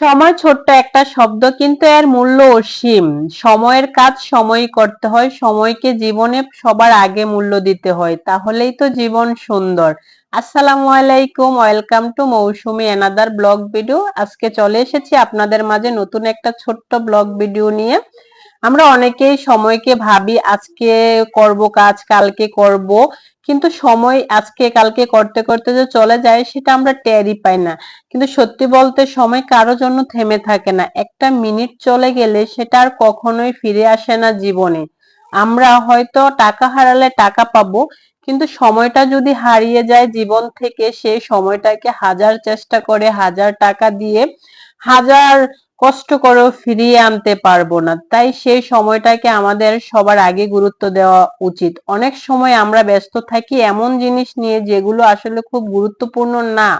সময় ছোট্ট একটা শব্দ, কিন্তু এর মূল্য অসীম। সময়ের কাজ সময়ই করতে হয়, সময়কে জীবনে সবার আগে মূল্য দিতে হয়, তাহলেই তো জীবন সুন্দর। আসসালামু আলাইকুম, welcome to Mousumi another blog video. আজকে চলে এসেছি আপনাদের মাঝে নতুন একটা ছোট্ট ব্লগ ভিডিও নিয়ে। আমরা অনেকেই সময়কে ভাবি আজকে করব কাজ, কালকে করব, কিন্তু সময় আজকে কালকে করতে করতে যে চলে যায় সেটা আমরা টেরই পাই না। কিন্তু সত্যি বলতে সময় কারো জন্য থেমে থাকে না। একটা মিনিট চলে গেলে সেটা আর কখনোই ফিরে আসে না জীবনে। আমরা হয়তো টাকা হারালে টাকা পাবো, কিন্তু সময়টা যদি হারিয়ে যায় জীবন থেকে, সেই সময়টাকে হাজার চেষ্টা করে, হাজার টাকা দিয়ে, হাজার কষ্ট করেও ফিরিয়ে আনতে পারবো না। তাই সেই সময়টাকে আমাদের সবার আগে গুরুত্ব দেওয়া উচিত। অনেক সময় আমরা ব্যস্ত থাকি এমন জিনিস নিয়ে যেগুলো আসলে খুব গুরুত্বপূর্ণ না,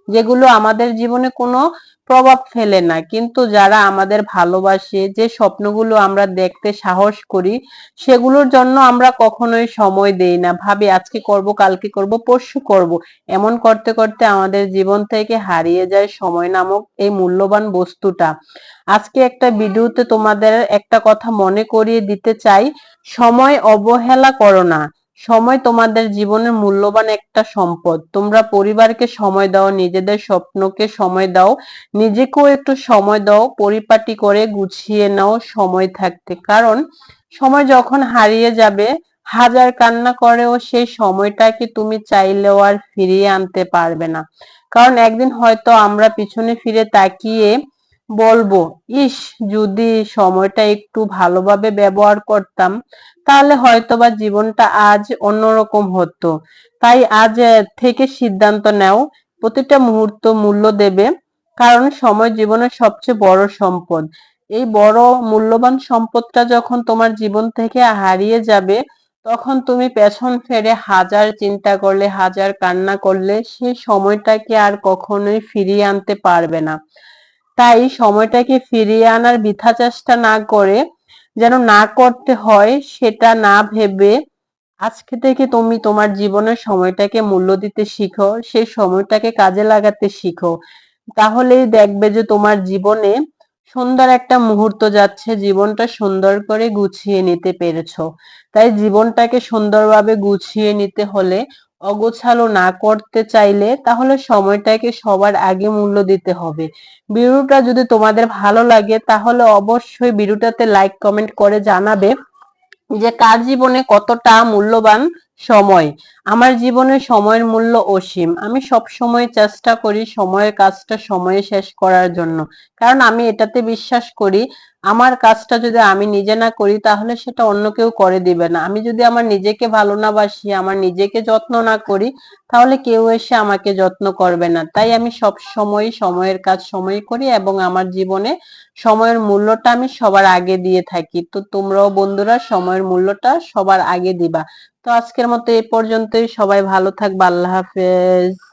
যেগুলো আমাদের জীবনে কোনো প্রভাব ফেলে না, কিন্তু যারা আমাদের ভালোবাসে, যে স্বপ্নগুলো আমরা দেখতে সাহস করি, সেগুলোর জন্য আমরা কখনোই সময় দেই না। ভাবি আজকে করব, কালকে করব, পরশু করব। এমন করতে করতে আমাদের জীবন থেকে হারিয়ে যায় সময় নামক এই মূল্যবান বস্তুটা। আজকে একটা ভিডিওতে তোমাদের একটা কথা মনে করিয়ে দিতে চাই, সময় অবহেলা করো না। সময় তোমাদের জীবনের মূল্যবান একটা সম্পদ। তোমরা পরিবারকে সময় দাও, নিজেদের স্বপ্নকে সময় দাও, নিজেকেও একটু সময় দাও, পরিপাটি করে গুছিয়ে নাও সময় থাকতে। কারণ সময় যখন হারিয়ে যাবে, হাজার কান্না করেও সেই সময়টাকে তুমি চাইলেও আর ফিরিয়ে আনতে পারবে না। কারণ একদিন হয়তো আমরা পিছনে ফিরে তাকিয়ে বলবো, ইস, যদি সময়টা একটু ভালোভাবে ব্যবহার করতাম, তাহলে হয়তোবা জীবনটা আজ অন্যরকম হতো। তাই আজ থেকে সিদ্ধান্ত নাও, প্রতিটা মুহূর্ত মূল্য দেবে। কারণ সময় জীবনের সবচেয়ে বড় সম্পদ। এই বড় মূল্যবান সম্পদটা যখন তোমার জীবন থেকে হারিয়ে যাবে, তখন তুমি পেছন ফিরে হাজার চিন্তা করলে, হাজার কান্না করলে, সেই সময়টাকে আর কখনোই ফিরিয়ে আনতে পারবে না। তাই সময়টাকে ফিরিয়ে আনার বৃথা চেষ্টা না করে, যেন না করতে হয় সেটা না ভেবে, আজকে থেকে তুমি তোমার জীবনের সময়টাকে মূল্য দিতে শিখো, সেই সময়টাকে কাজে লাগাতে শিখো। তাহলেই দেখবে যে তোমার জীবনে সুন্দর একটা মুহূর্ত যাচ্ছে, জীবনটা সুন্দর করে গুছিয়ে নিতে পেরেছো। তাই জীবনটাকে সুন্দরভাবে গুছিয়ে নিতে হলে, অগোছালো না করতে চাইলে, তাহলে সময়টাকে সবার আগে মূল্য দিতে হবে। ভিডিওটা যদি তোমাদের ভালো লাগে তাহলে অবশ্যই ভিডিওটাতে লাইক কমেন্ট করে জানাবে যে কার জীবনে কতটা মূল্যবান সময়। আমার জীবনে সময়ের মূল্য অসীম। আমি সব সময় চেষ্টা করি সময়ের কাজটা সময়ে শেষ করার জন্য। কারণ আমি এটাতে বিশ্বাস করি, আমার কাজটা যদি আমি নিজে না করি তাহলে সেটা অন্য কেউ করে দিবে না। আমি যদি আমার নিজেকে ভালো না বাসি, আমার নিজেকে যত্ন না করি, তাহলে কেউ এসে আমাকে যত্ন করবে না। তাই আমি সব সময় সময়ের কাজ সময় করি এবং আমার জীবনে সময়ের মূল্যটা আমি সবার আগে দিয়ে থাকি। তো তোমরাও বন্ধুরা সময়ের মূল্যটা সবার আগে দিবা। তো আজকের মতো এই পর্যন্তই। সবাই ভালো থাকবা। আল্লাহ হাফেজ।